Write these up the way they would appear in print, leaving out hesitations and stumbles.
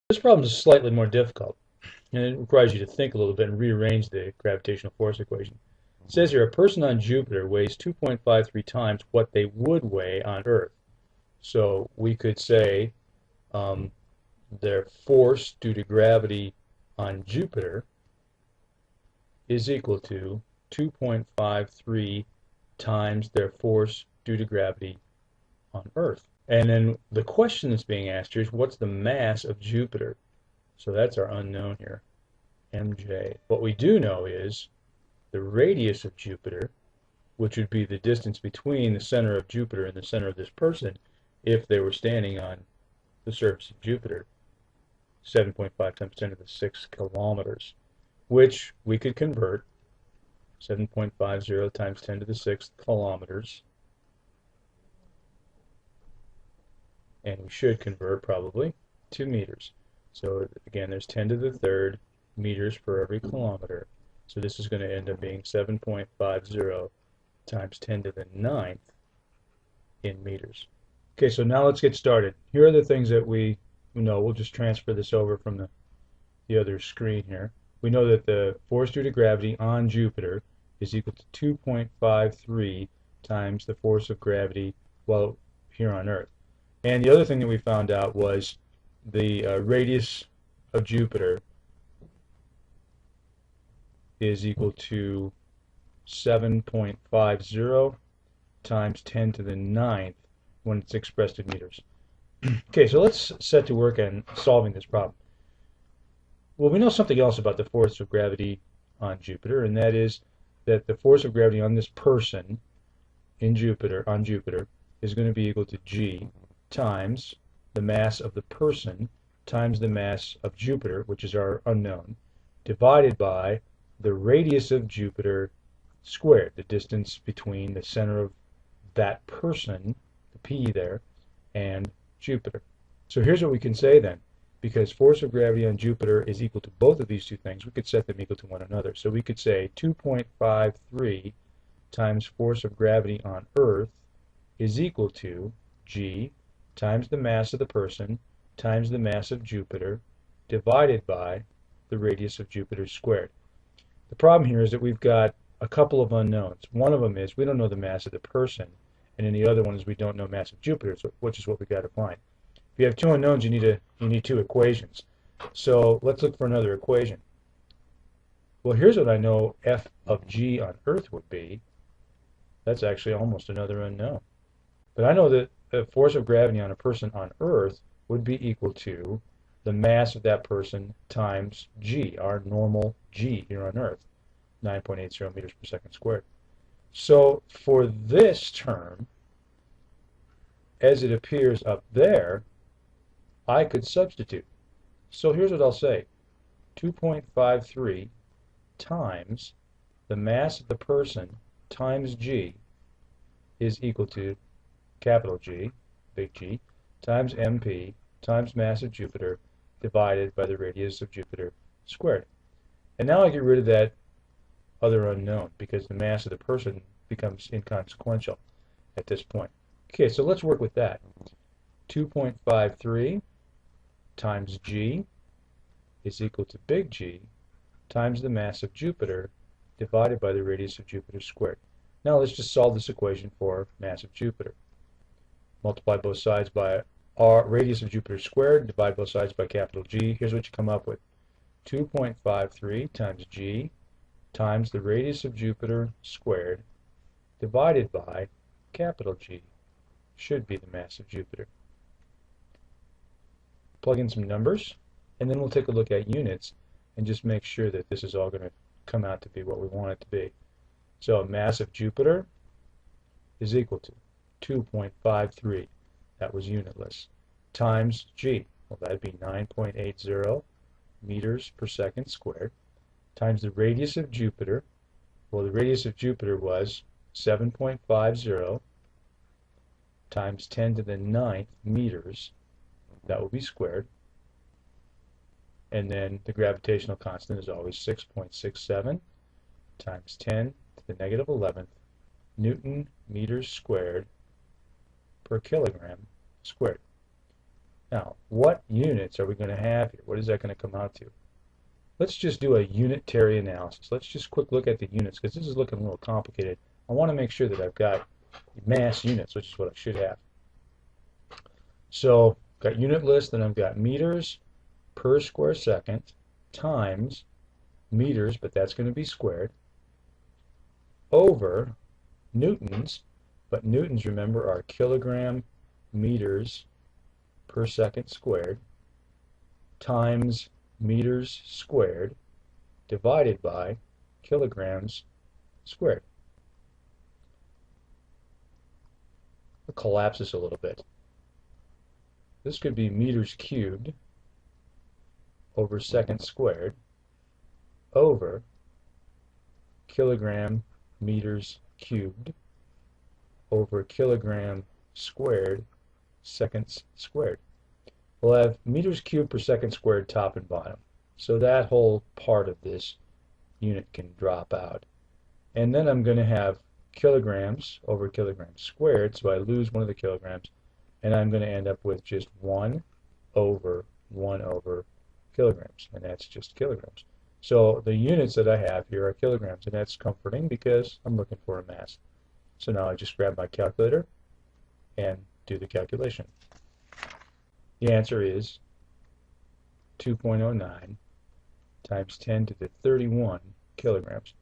This problem is slightly more difficult, and it requires you to think a little bit and rearrange the gravitational force equation. It says here a person on Jupiter weighs 2.53 times what they would weigh on Earth. So we could say um, their force due to gravity on Jupiter is equal to 2.53 times their force due to gravity on Earth. And then the question that's being asked here is what's the mass of Jupiter? So that's our unknown here, mj. What we do know is the radius of Jupiter, which would be the distance between the center of Jupiter and the center of this person if they were standing on the surface of Jupiter, 7.5 times 10 to the 6 kilometers, which we could convert 7.50 times 10 to the 6th kilometers, and we should convert probably to meters. So again, there's 10 to the third meters per every kilometer. So this is going to end up being 7.50 times 10 to the ninth in meters. Okay, so now let's get started. Here are the things that we know. We'll just transfer this over from the other screen here. We know that the force due to gravity on Jupiter is equal to 2.53 times the force of gravity while here on Earth. And the other thing that we found out was the radius of Jupiter is equal to 7.50 times 10 to the ninth when it's expressed in meters. Okay, so let's set to work on solving this problem. Well, we know something else about the force of gravity on Jupiter, and that is that the force of gravity on this person on Jupiter, is going to be equal to G times the mass of the person times the mass of Jupiter, which is our unknown, divided by the radius of Jupiter squared, the distance between the center of that person, the P there, and Jupiter. So here's what we can say then. Because force of gravity on Jupiter is equal to both of these two things, we could set them equal to one another. So we could say 2.53 times force of gravity on Earth is equal to G times the mass of the person times the mass of Jupiter divided by the radius of Jupiter squared. The problem here is that we've got a couple of unknowns. One of them is we don't know the mass of the person, and then the other one is we don't know mass of Jupiter, which is what we've got to find. If you have two unknowns, you need two equations. So let's look for another equation. Well, here's what I know F of G on Earth would be. That's actually almost another unknown. But I know that the force of gravity on a person on Earth would be equal to the mass of that person times G, our normal G here on Earth, 9.80 meters per second squared. So for this term, as it appears up there, I could substitute. So here's what I'll say. 2.53 times the mass of the person times G is equal to capital G, big G, times MP times mass of Jupiter divided by the radius of Jupiter squared. And now I get rid of that other unknown because the mass of the person becomes inconsequential at this point. Okay, so let's work with that. 2.53 times G is equal to big G times the mass of Jupiter divided by the radius of Jupiter squared. Now let's just solve this equation for mass of Jupiter. Multiply both sides by r radius of Jupiter squared, divide both sides by capital G. Here's what you come up with. 2.53 times G times the radius of Jupiter squared divided by capital G should be the mass of Jupiter. Plug in some numbers, and then we'll take a look at units and just make sure that this is all going to come out to be what we want it to be. So mass of Jupiter is equal to 2.53, that was unitless, times G, well that'd be 9.80 meters per second squared, times the radius of Jupiter, well the radius of Jupiter was 7.50 times 10 to the ninth meters, that will be squared, and then the gravitational constant is always 6.67 times 10 to the negative 11th Newton meters squared per kilogram squared. Now, what units are we going to have here? What is that going to come out to? Let's just do a unitary analysis. Let's just quick look at the units because this is looking a little complicated. I want to make sure that I've got mass units, which is what I should have. So, got unit list, then I've got meters per square second times meters, but that's going to be squared, over newtons, but newtons, remember, are kilogram meters per second squared, times meters squared, divided by kilograms squared. I'll collapse this a little bit. This could be meters cubed over second squared over kilogram meters cubed over kilogram squared seconds squared. We'll have meters cubed per second squared top and bottom. So that whole part of this unit can drop out. And then I'm going to have kilograms over kilograms squared, so I lose one of the kilograms, and I'm going to end up with just 1 over kilograms, and that's just kilograms. So the units that I have here are kilograms, and that's comforting because I'm looking for a mass. So now I just grab my calculator and do the calculation. The answer is 2.09 times 10 to the 31 kilograms.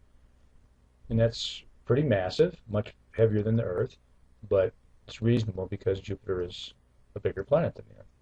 And that's pretty massive, much heavier than the Earth, but it's reasonable because Jupiter is a bigger planet than the Earth.